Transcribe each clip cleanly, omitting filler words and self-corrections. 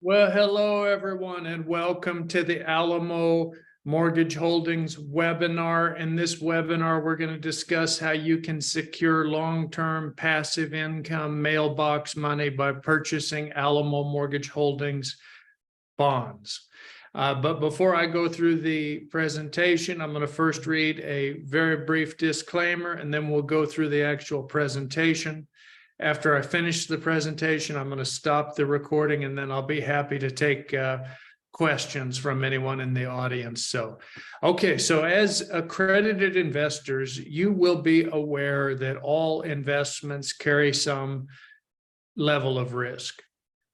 Well, hello, everyone, and welcome to the Alamo Mortgage Holdings webinar. In this webinar, we're going to discuss how you can secure long-term passive income mailbox money by purchasing Alamo Mortgage Holdings bonds. But before I go through the presentation, I'm going to first read a very brief disclaimer, and then we'll go through the actual presentation. After I finish the presentation, I'm going to stop the recording, and then I'll be happy to take questions from anyone in the audience. So as accredited investors, you will be aware that all investments carry some level of risk.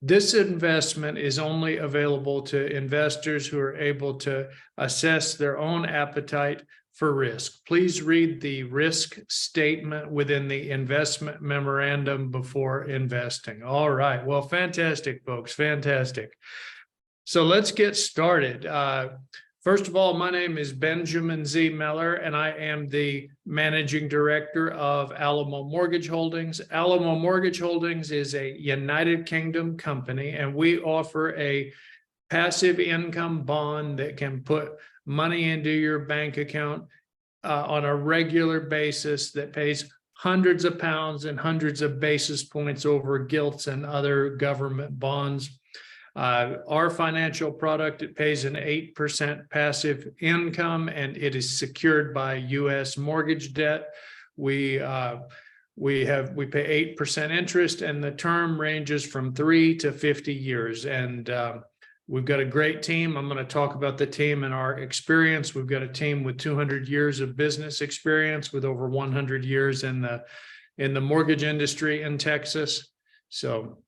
This investment is only available to investors who are able to assess their own appetite for risk. Please read the risk statement within the investment memorandum before investing. All right. Well, fantastic, folks. Fantastic. So let's get started. First of all, my name is Benjamin Z. Miller, and I am the managing director of Alamo Mortgage Holdings. Alamo Mortgage Holdings is a United Kingdom company, and we offer a passive income bond that can put money into your bank account on a regular basis that pays hundreds of pounds and hundreds of basis points over gilts and other government bonds. Our financial product, it pays an 8% passive income, and it is secured by U.S. mortgage debt. We pay 8% interest, and the term ranges from 3 to 50 years. And we've got a great team. I'm going to talk about the team and our experience. We've got a team with 200 years of business experience, with over 100 years in the mortgage industry in Texas. So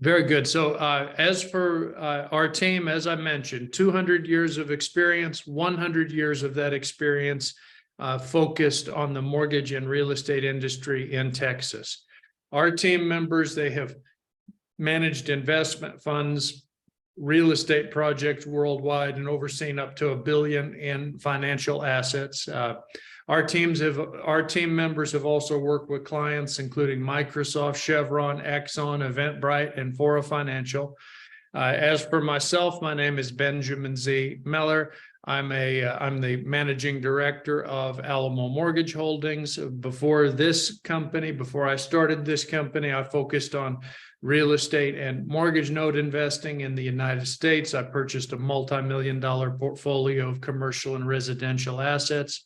very good. So as for our team, as I mentioned, 200 years of experience, 100 years of that experience focused on the mortgage and real estate industry in Texas. Our team members, they have managed investment funds, real estate projects worldwide, and overseen up to $1 billion in financial assets. Our team members have also worked with clients including Microsoft, Chevron, Exxon, Eventbrite, and Fora Financial. As for myself, my name is Benjamin Z. Miller. I'm the managing director of Alamo Mortgage Holdings. Before I started this company, I focused on real estate and mortgage note investing in the United States. I purchased a multi-million-dollar portfolio of commercial and residential assets.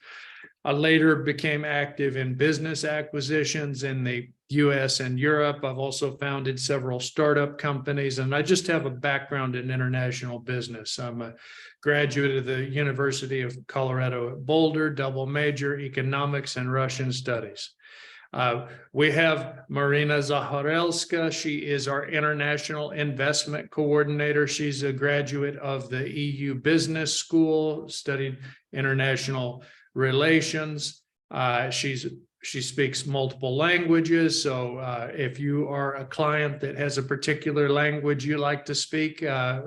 I later became active in business acquisitions in the US and Europe. I've also founded several startup companies, and I just have a background in international business. I'm a graduate of the University of Colorado at Boulder, double major, economics and Russian studies. We have Marina Zaharelska. She is our international investment coordinator. She's a graduate of the EU Business School, studied international relations. She speaks multiple languages. So if you are a client that has a particular language you like to speak,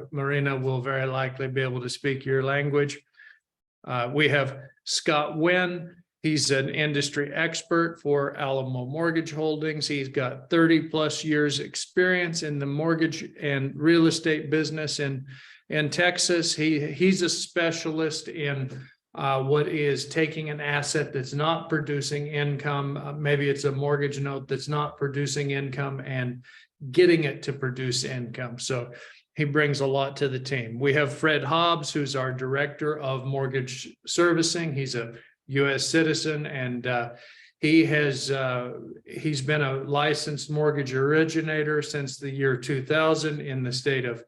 Marina will very likely be able to speak your language. We have Scott Wynn. He's an industry expert for Alamo Mortgage Holdings. He's got 30 plus years experience in the mortgage and real estate business in Texas. He's a specialist in what is taking an asset that's not producing income, maybe it's a mortgage note that's not producing income, and getting it to produce income. So he brings a lot to the team. We have Fred Hobbs, who's our director of mortgage servicing. He's a U.S. citizen, and he's been a licensed mortgage originator since the year 2000 in the state of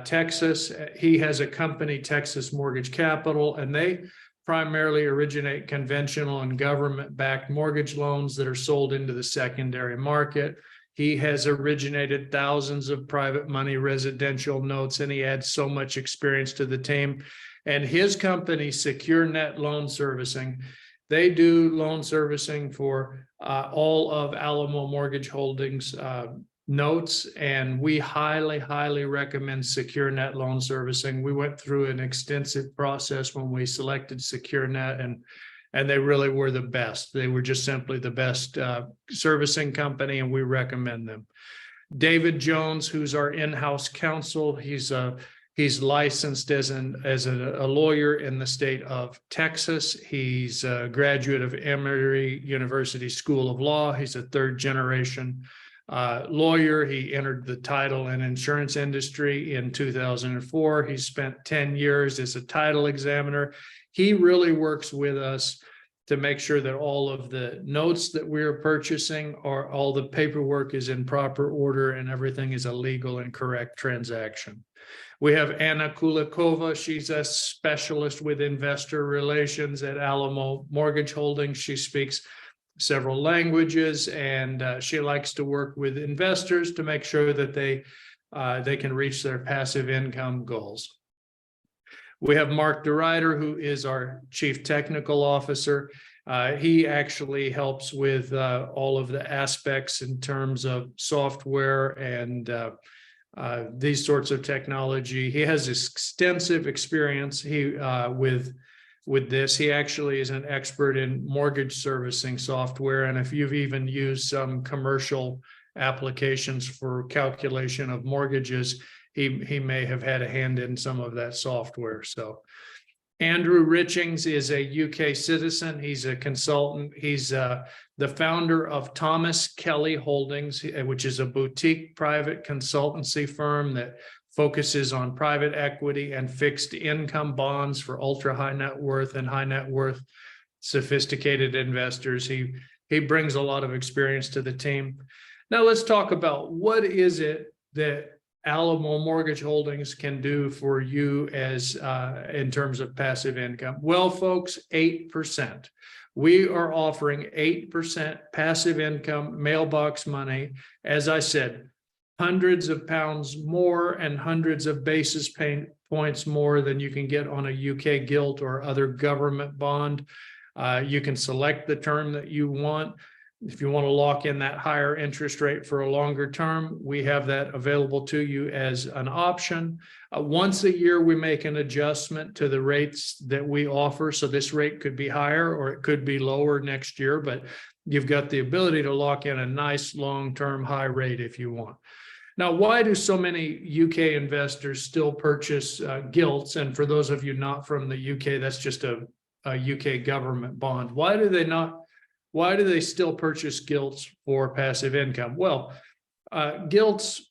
Texas. He has a company, Texas Mortgage Capital, and they primarily originate conventional and government-backed mortgage loans that are sold into the secondary market. He has originated thousands of private money residential notes, and he adds so much experience to the team. And his company, Secure Net Loan Servicing, they do loan servicing for all of Alamo Mortgage Holdings notes, and we highly, highly recommend Secure Net Loan Servicing. We went through an extensive process when we selected Secure Net, and they really were the best. They were just simply the best servicing company, and we recommend them. David Jones, who's our in-house counsel. He's licensed as a lawyer in the state of Texas. He's a graduate of Emory University School of Law. He's a third generation lawyer. He entered the title and insurance industry in 2004. He spent 10 years as a title examiner. He really works with us to make sure that all of the notes that we're purchasing or all the paperwork is in proper order and everything is a legal and correct transaction. We have Anna Kulikova. She's a specialist with investor relations at Alamo Mortgage Holdings. She speaks several languages, and she likes to work with investors to make sure that they can reach their passive income goals. We have Mark DeRuyter, who is our Chief Technical Officer. He actually helps with all of the aspects in terms of software and these sorts of technology. He has extensive experience with this. He actually is an expert in mortgage servicing software. And if you've even used some commercial applications for calculation of mortgages, he may have had a hand in some of that software. So Andrew Richings is a UK citizen. He's a consultant. He's the founder of Thomas Kelly Holdings, which is a boutique private consultancy firm that focuses on private equity and fixed income bonds for ultra high net worth and high net worth sophisticated investors. He brings a lot of experience to the team. Now let's talk about what is it that Alamo Mortgage Holdings can do for you as in terms of passive income. Well, folks, 8%. We are offering 8% passive income mailbox money. As I said, hundreds of pounds more and hundreds of basis points more than you can get on a UK gilt or other government bond. You can select the term that you want. If you want to lock in that higher interest rate for a longer term, we have that available to you as an option. Once a year, we make an adjustment to the rates that we offer. So this rate could be higher or it could be lower next year, but you've got the ability to lock in a nice long-term high rate if you want. Now, why do so many UK investors still purchase gilts? And for those of you not from the UK, that's just a UK government bond. Why do they still purchase gilts for passive income? Well, gilts,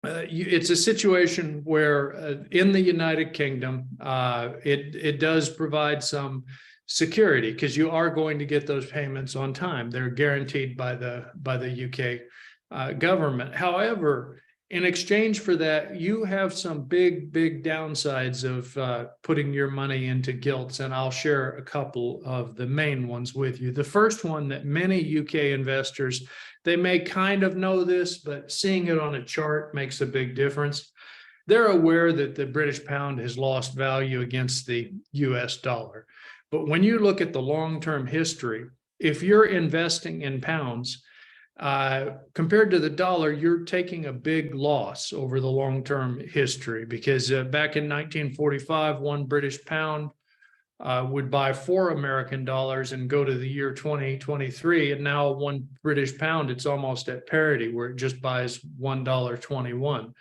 it's a situation where in the United Kingdom, it does provide some security because you are going to get those payments on time. They're guaranteed by the UK government. However, in exchange for that, you have some big downsides of putting your money into gilts, and I'll share a couple of the main ones with you. The first one that many UK investors, they may kind of know this, but seeing it on a chart makes a big difference. They're aware that the British pound has lost value against the US dollar. But when you look at the long-term history, if you're investing in pounds, compared to the dollar, you're taking a big loss over the long-term history because back in 1945, one British pound would buy 4 American dollars and go to the year 2023. And now 1 British pound, it's almost at parity where it just buys $1.21.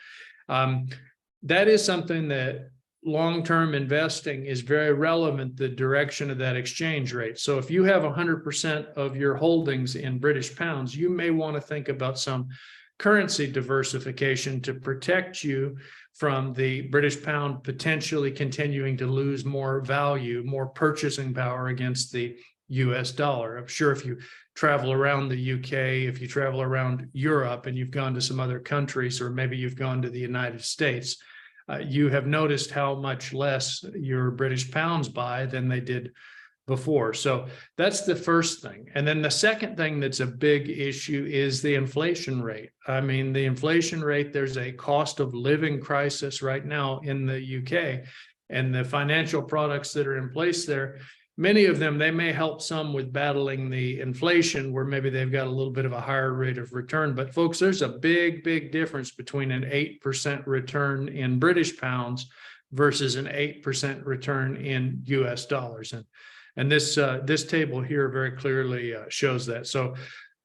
That is something that long-term investing is very relevant, the direction of that exchange rate. So if you have 100% of your holdings in British pounds, you may want to think about some currency diversification to protect you from the British pound potentially continuing to lose more value, more purchasing power against the US dollar. I'm sure if you travel around the UK, if you travel around Europe and you've gone to some other countries, or maybe you've gone to the United States, you have noticed how much less your British pounds buy than they did before. So that's the first thing. And then the second thing that's a big issue is the inflation rate. I mean, the inflation rate, there's a cost of living crisis right now in the UK, and the financial products that are in place there, many of them, they may help some with battling the inflation where maybe they've got a little bit of a higher rate of return. But folks, there's a big difference between an 8% return in British pounds versus an 8% return in US dollars. And this table here very clearly shows that. So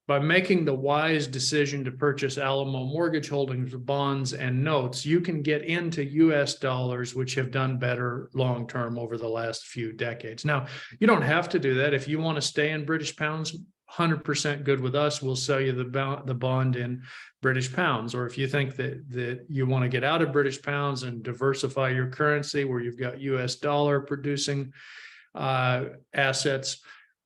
By making the wise decision to purchase Alamo Mortgage Holdings bonds and notes, you can get into US dollars, which have done better long-term over the last few decades. Now, you don't have to do that. If you want to stay in British pounds, 100% good with us. We'll sell you the bond in British pounds. Or if you think that you want to get out of British pounds and diversify your currency where you've got US dollar producing assets,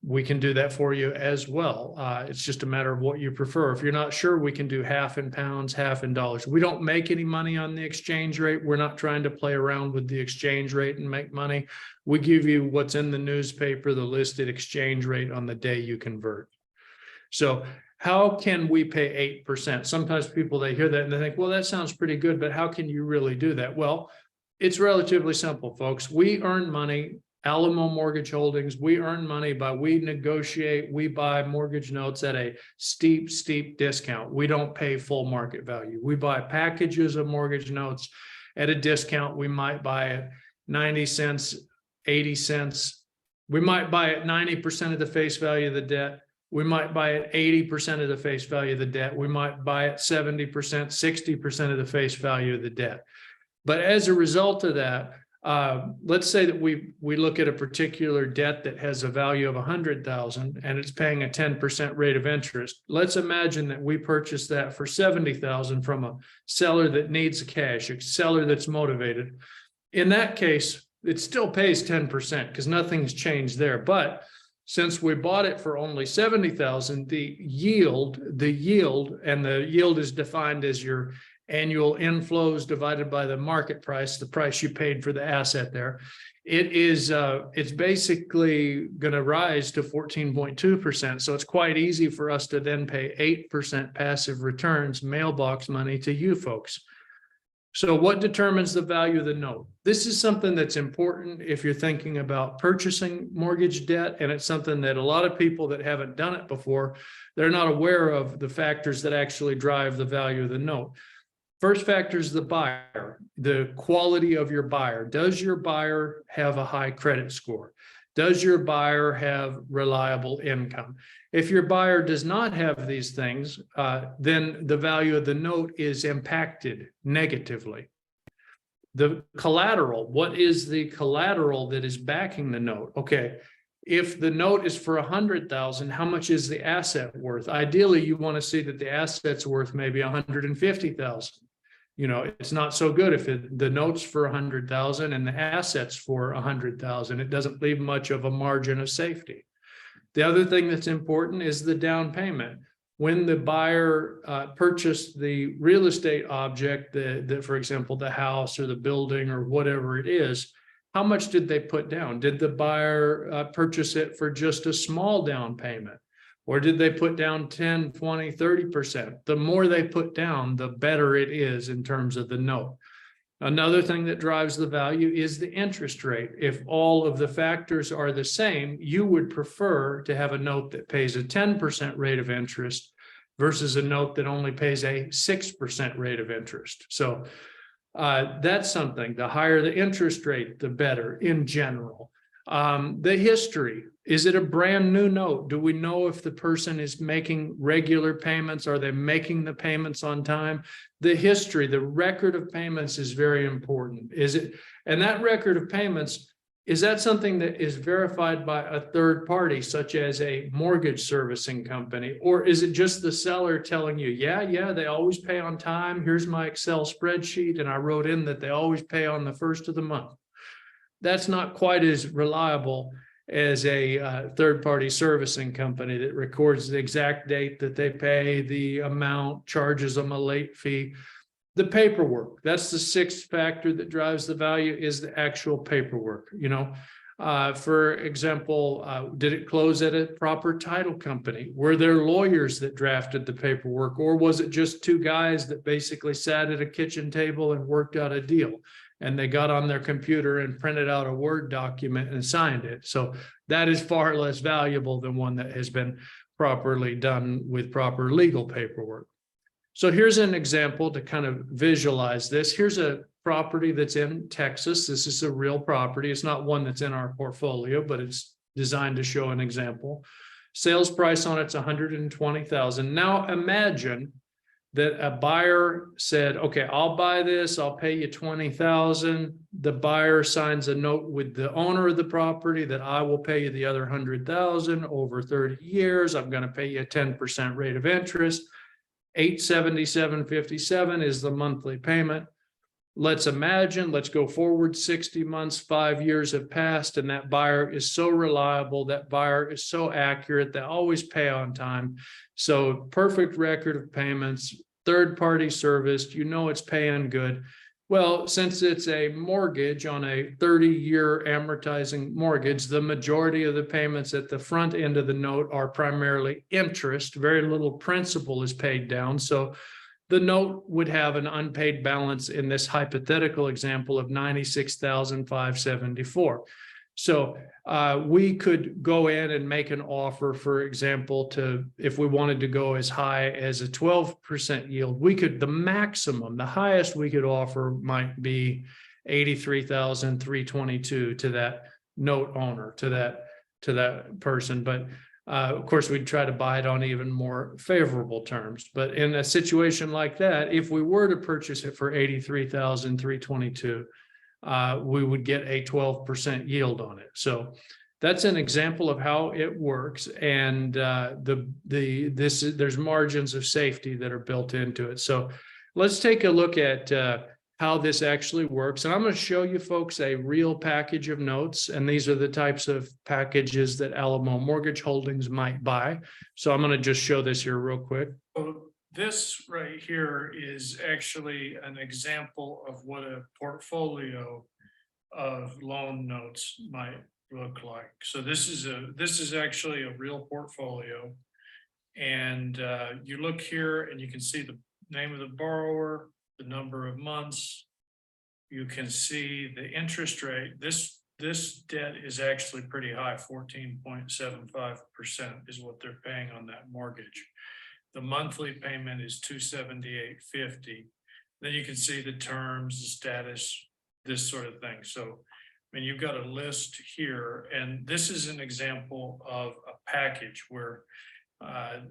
we can do that for you as well. It's just a matter of what you prefer. If you're not sure, we can do half in pounds, half in dollars. We don't make any money on the exchange rate. We're not trying to play around with the exchange rate and make money. We give you what's in the newspaper, the listed exchange rate on the day you convert. So how can we pay 8%? Sometimes people, they hear that and they think, well, that sounds pretty good, but how can you really do that? Well, it's relatively simple, folks. We earn money. Alamo Mortgage Holdings, we earn money we negotiate, we buy mortgage notes at a steep discount. We don't pay full market value. We buy packages of mortgage notes at a discount. We might buy it 90 cents, 80 cents. We might buy it 90% of the face value of the debt. We might buy it 80% of the face value of the debt. We might buy it 70%, 60% of the face value of the debt. But as a result of that, let's say that we look at a particular debt that has a value of 100,000 and it's paying a 10% rate of interest. Let's imagine that we purchase that for 70,000 from a seller that needs cash, a seller that's motivated. In that case, it still pays 10% because nothing's changed there. But since we bought it for only 70,000, the yield is defined as your annual inflows divided by the market price, the price you paid for the asset there. It's basically going to rise to 14.2%. So it's quite easy for us to then pay 8% passive returns, mailbox money to you folks. So what determines the value of the note? This is something that's important if you're thinking about purchasing mortgage debt, and it's something that a lot of people that haven't done it before, they're not aware of the factors that actually drive the value of the note. First factor is the buyer, the quality of your buyer. Does your buyer have a high credit score? Does your buyer have reliable income? If your buyer does not have these things, then the value of the note is impacted negatively. The collateral, what is the collateral that is backing the note? Okay, if the note is for 100,000, how much is the asset worth? Ideally, you want to see that the asset's worth maybe 150,000. You know, it's not so good if the note's for 100,000 and the assets for 100,000. It doesn't leave much of a margin of safety. The other thing that's important is the down payment. When the buyer purchased the real estate object, for example, the house or the building or whatever it is, how much did they put down? Did the buyer purchase it for just a small down payment? Or did they put down 10, 20, 30%? The more they put down, the better it is in terms of the note. Another thing that drives the value is the interest rate. If all of the factors are the same, you would prefer to have a note that pays a 10% rate of interest versus a note that only pays a 6% rate of interest. So that's something. The higher the interest rate, the better in general. The history. Is it a brand new note? Do we know if the person is making regular payments? Are they making the payments on time? The history, the record of payments is very important. And that record of payments, is that something that is verified by a third party, such as a mortgage servicing company? Or is it just the seller telling you, yeah, they always pay on time. Here's my Excel spreadsheet, and I wrote in that they always pay on the first of the month. That's not quite as reliable as a third-party servicing company that records the exact date that they pay, the amount, charges them a late fee. The paperwork, that's the sixth factor that drives the value, is the actual paperwork. You know, for example, did it close at a proper title company? Were there lawyers that drafted the paperwork, or was it just two guys that basically sat at a kitchen table and worked out a deal? And they got on their computer and printed out a Word document and signed it. So that is far less valuable than one that has been properly done with proper legal paperwork. So here's an example to kind of visualize this. Here's a property that's in Texas. This is a real property. It's not one that's in our portfolio, but it's designed to show an example. Sales price on it's $120,000. Now imagine that a buyer said, okay, I'll buy this, I'll pay you $20,000. The buyer signs a note with the owner of the property that I will pay you the other $100,000 over 30 years. I'm going to pay you a 10% rate of interest. $877.57 is the monthly payment. Let's go forward 60 months, 5 years have passed, and that buyer is so reliable, that buyer is so accurate, they always pay on time. So perfect record of payments, third-party serviced, it's paying good. Well, since it's a mortgage on a 30-year amortizing mortgage, the majority of the payments at the front end of the note are primarily interest. Very little principal is paid down. So the note would have an unpaid balance in this hypothetical example of $96,574. So we could go in and make an offer, for example, if we wanted to go as high as a 12% yield, the highest we could offer might be $83,322 to that note owner, to that person. But of course, we'd try to buy it on even more favorable terms. But in a situation like that, if we were to purchase it for $83,322, we would get a 12% yield on it. So that's an example of how it works. And there's margins of safety that are built into it. So let's take a look at how this actually works. And I'm going to show you folks a real package of notes. And these are the types of packages that Alamo Mortgage Holdings might buy. So I'm going to just show this here real quick. This right here is actually an example of what a portfolio of loan notes might look like. So this is actually a real portfolio. And you look here and you can see the name of the borrower, the number of months. You can see the interest rate. This debt is actually pretty high, 14.75% is what they're paying on that mortgage. The monthly payment is $278.50. Then you can see the terms, the status, this sort of thing. So, you've got a list here, and this is an example of a package where a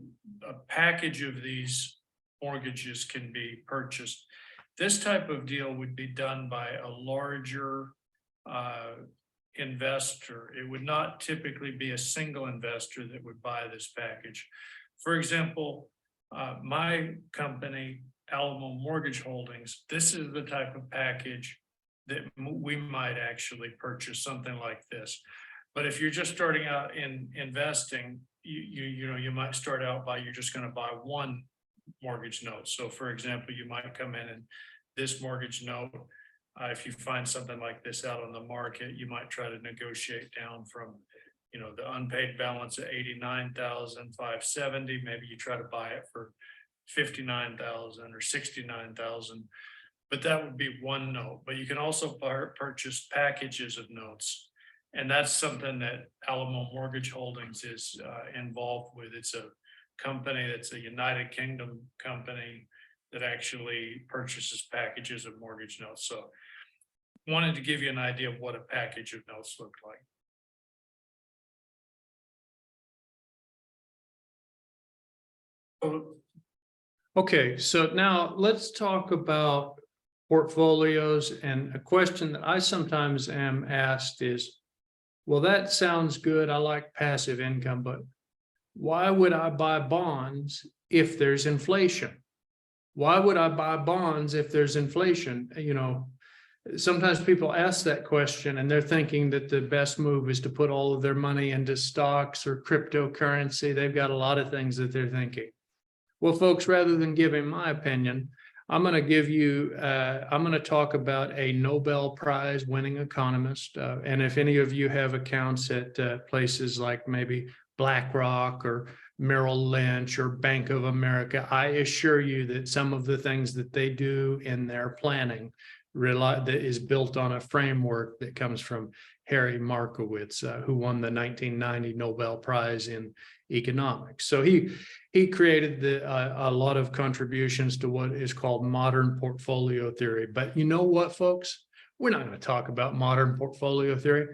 package of these mortgages can be purchased. This type of deal would be done by a larger investor. It would not typically be a single investor that would buy this package. For example, my company, Alamo Mortgage Holdings, this is the type of package that we might actually purchase, something like this. But if you're just starting out in investing, you might start out by you're just going to buy one mortgage note. So for example, you might come in and this mortgage note, if you find something like this out on the market, you might try to negotiate down from the unpaid balance of $89,570. Maybe you try to buy it for $59,000 or $69,000, but that would be one note. But you can also purchase packages of notes, and that's something that Alamo Mortgage Holdings is involved with. It's a company that's a United Kingdom company that actually purchases packages of mortgage notes. So wanted to give you an idea of what a package of notes look like. Okay, so now let's talk about portfolios. And a question that I sometimes am asked is, well, that sounds good. I like passive income, but why would I buy bonds if there's inflation? Why would I buy bonds if there's inflation? Sometimes people ask that question and they're thinking that the best move is to put all of their money into stocks or cryptocurrency. They've got a lot of things that they're thinking. Well, folks, rather than giving my opinion, I'm going to talk about a Nobel Prize winning economist. And if any of you have accounts at places like maybe BlackRock or Merrill Lynch or Bank of America, I assure you that some of the things that they do in their planning that is built on a framework that comes from Harry Markowitz, who won the 1990 Nobel Prize in economics. So he created a lot of contributions to what is called modern portfolio theory. But you know what, folks? We're not going to talk about modern portfolio theory.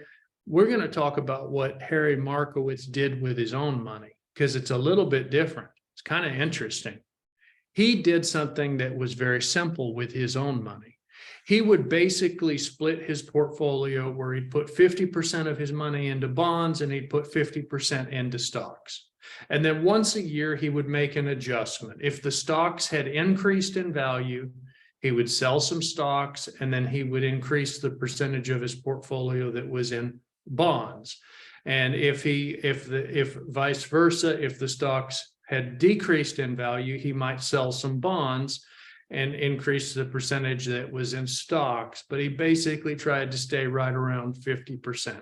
We're going to talk about what Harry Markowitz did with his own money. because it's a little bit different. It's kind of interesting. He did something that was very simple with his own money. He would basically split his portfolio where he'd put 50% of his money into bonds and he'd put 50% into stocks. And then once a year, he would make an adjustment. If the stocks had increased in value, he would sell some stocks, and then he would increase the percentage of his portfolio that was in bonds. And if vice versa, if the stocks had decreased in value, he might sell some bonds and increase the percentage that was in stocks. But he basically tried to stay right around 50%.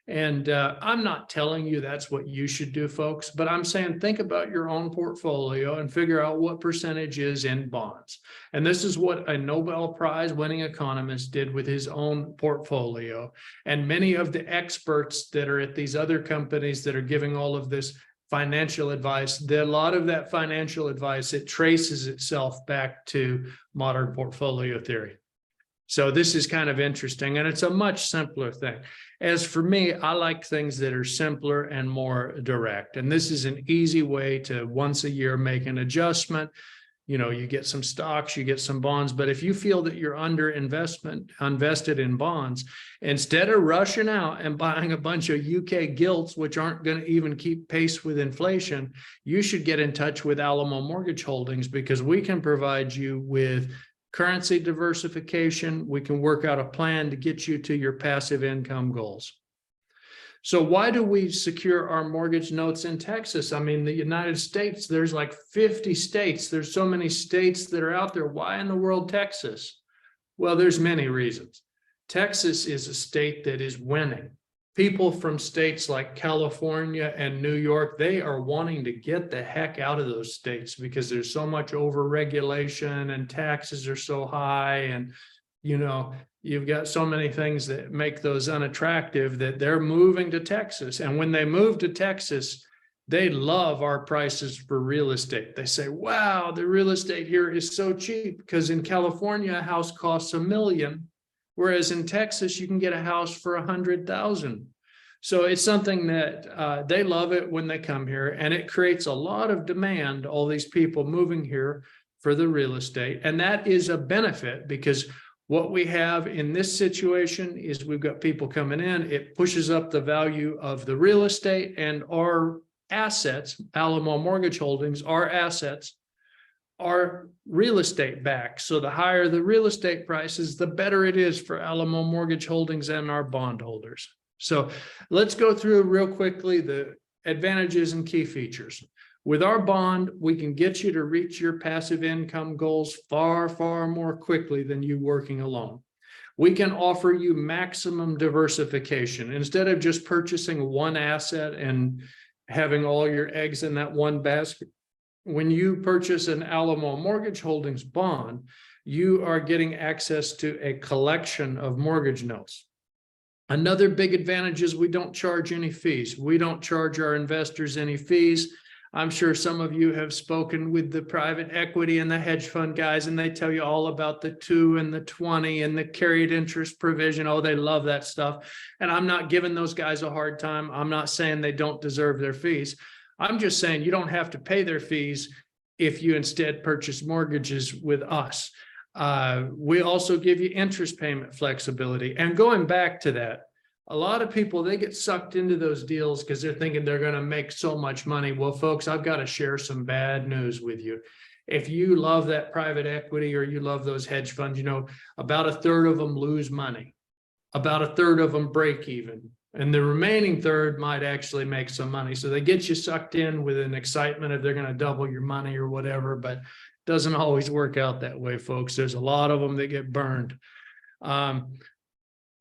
And I'm not telling you that's what you should do, folks, but I'm saying think about your own portfolio and figure out what percentage is in bonds. And this is what a Nobel Prize winning economist did with his own portfolio. And many of the experts that are at these other companies that are giving all of this financial advice, a lot of that financial advice, it traces itself back to modern portfolio theory. So this is kind of interesting, and it's a much simpler thing. As for me, I like things that are simpler and more direct. And this is an easy way to once a year make an adjustment. You know, you get some stocks, you get some bonds, but if you feel that you're invested in bonds, instead of rushing out and buying a bunch of UK gilts, which aren't going to even keep pace with inflation, you should get in touch with Alamo Mortgage Holdings, because we can provide you with currency diversification. We can work out a plan to get you to your passive income goals. So why do we secure our mortgage notes in Texas? I mean, the United States, there's like 50 states. There's so many states that are out there. Why in the world Texas? Well, there's many reasons. Texas is a state that is winning. People from states like California and New York, they are wanting to get the heck out of those states because there's so much overregulation and taxes are so high. And, you know, you've got so many things that make those unattractive that they're moving to Texas. And when they move to Texas, they love our prices for real estate. They say, wow, the real estate here is so cheap, because in California, a house costs $1 million. Whereas in Texas, you can get a house for $100,000. So it's something that they love it when they come here, and it creates a lot of demand, all these people moving here for the real estate. And that is a benefit, because what we have in this situation is we've got people coming in, it pushes up the value of the real estate, and our assets, Alamo Mortgage Holdings, our assets are real estate backed. So the higher the real estate prices, the better it is for Alamo Mortgage Holdings and our bondholders. So let's go through real quickly the advantages and key features. With our bond, we can get you to reach your passive income goals far, far more quickly than you working alone. We can offer you maximum diversification. Instead of just purchasing one asset and having all your eggs in that one basket, when you purchase an Alamo Mortgage Holdings bond, you are getting access to a collection of mortgage notes. Another big advantage is we don't charge any fees. We don't charge our investors any fees. I'm sure some of you have spoken with the private equity and the hedge fund guys, and they tell you all about the 2 and the 20 and the carried interest provision. Oh, they love that stuff. And I'm not giving those guys a hard time. I'm not saying they don't deserve their fees. I'm just saying you don't have to pay their fees if you instead purchase mortgages with us. We also give you interest payment flexibility. And going back to that, a lot of people, they get sucked into those deals because they're thinking they're going to make so much money. Well, folks, I've got to share some bad news with you. If you love that private equity or you love those hedge funds, you know, about 1/3 of them lose money. About 1/3 of them break even. And the remaining third might actually make some money. So they get you sucked in with an excitement if they're going to double your money or whatever, but it doesn't always work out that way, folks. There's a lot of them that get burned.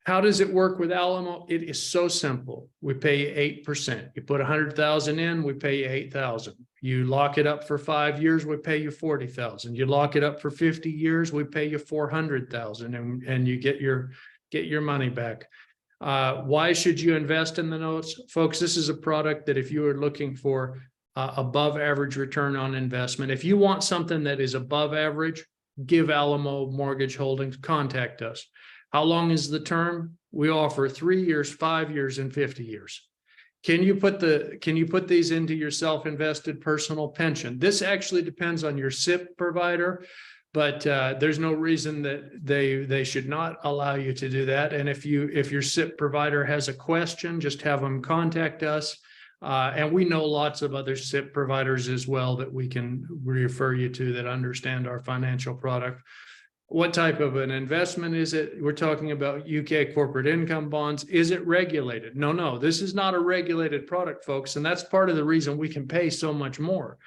How does it work with Alamo? It is so simple. We pay you 8%. You put 100,000 in, we pay you 8,000. You lock it up for 5 years, we pay you 40,000. You lock it up for 50 years, we pay you 400,000, and you get your money back. Why should you invest in the notes? Folks, this is a product that if you are looking for above average return on investment, if you want something that is above average, give Alamo Mortgage Holdings, contact us. How long is the term? We offer 3 years, 5 years, and 50 years. Can you put these into your self-invested personal pension? This actually depends on your SIP provider, but there's no reason that they should not allow you to do that. And if your SIP provider has a question, just have them contact us. And we know lots of other SIP providers as well that we can refer you to that understand our financial product. What type of an investment is it? We're talking about UK corporate income bonds. Is it regulated? No, this is not a regulated product, folks. And that's part of the reason we can pay so much more.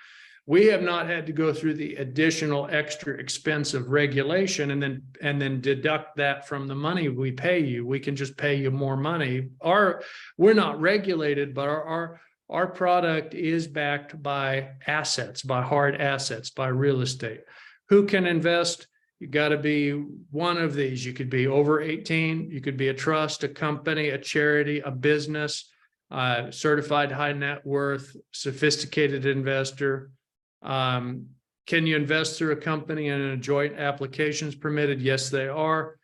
We have not had to go through the additional extra expense of regulation and then deduct that from the money we pay you. We can just pay you more money. We're not regulated, but our product is backed by assets, by hard assets, by real estate. Who can invest? You got to be one of these. You could be over 18. You could be a trust, a company, a charity, a business, certified high net worth, sophisticated investor. Can you invest through a company and a joint applications permitted? Yes, they are.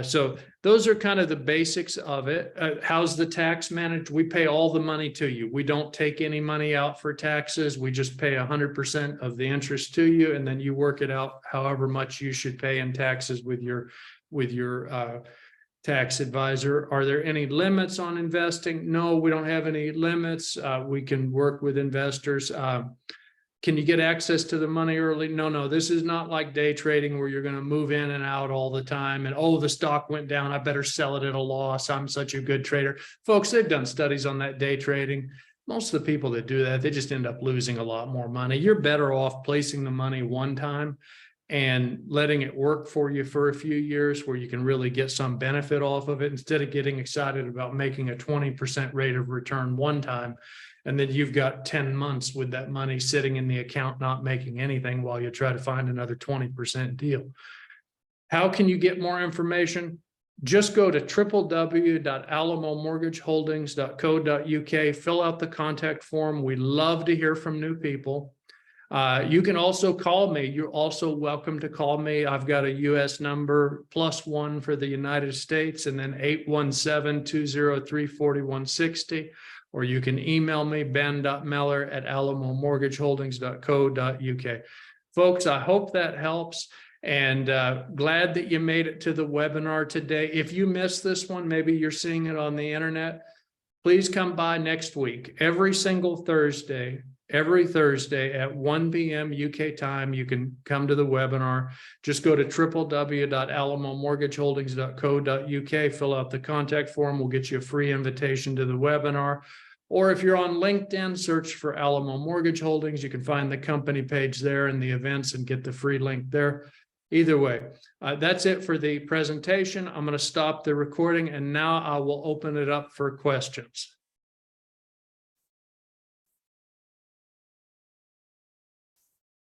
So those are kind of the basics of it. How's the tax managed? We pay all the money to you. We don't take any money out for taxes. We just pay 100% of the interest to you, and then you work it out however much you should pay in taxes with your tax advisor. Are there any limits on investing? No, we don't have any limits. We can work with investors. Can you get access to the money early? No, this is not like day trading where you're going to move in and out all the time and, oh, the stock went down, I better sell it at a loss, I'm such a good trader. Folks, they've done studies on that day trading. Most of the people that do that, they just end up losing a lot more money. You're better off placing the money one time and letting it work for you for a few years where you can really get some benefit off of it instead of getting excited about making a 20% rate of return one time. And then you've got 10 months with that money sitting in the account, not making anything while you try to find another 20% deal. How can you get more information? Just go to www.alamomortgageholdingsltd.co.uk, fill out the contact form. We love to hear from new people. You can also call me. You're also welcome to call me. I've got a US number, +1 for the United States, and then 817-203-4160. Or you can email me, ben.miller at alamomortgageholdings.co.uk. Folks, I hope that helps, and glad that you made it to the webinar today. If you missed this one, maybe you're seeing it on the internet, please come by next week. Every Thursday at 1 p.m. UK time, you can come to the webinar. Just go to www.alamomortgageholdings.co.uk, fill out the contact form. We'll get you a free invitation to the webinar. Or if you're on LinkedIn, search for Alamo Mortgage Holdings. You can find the company page there and the events and get the free link there. Either way, that's it for the presentation. I'm going to stop the recording, and now I will open it up for questions.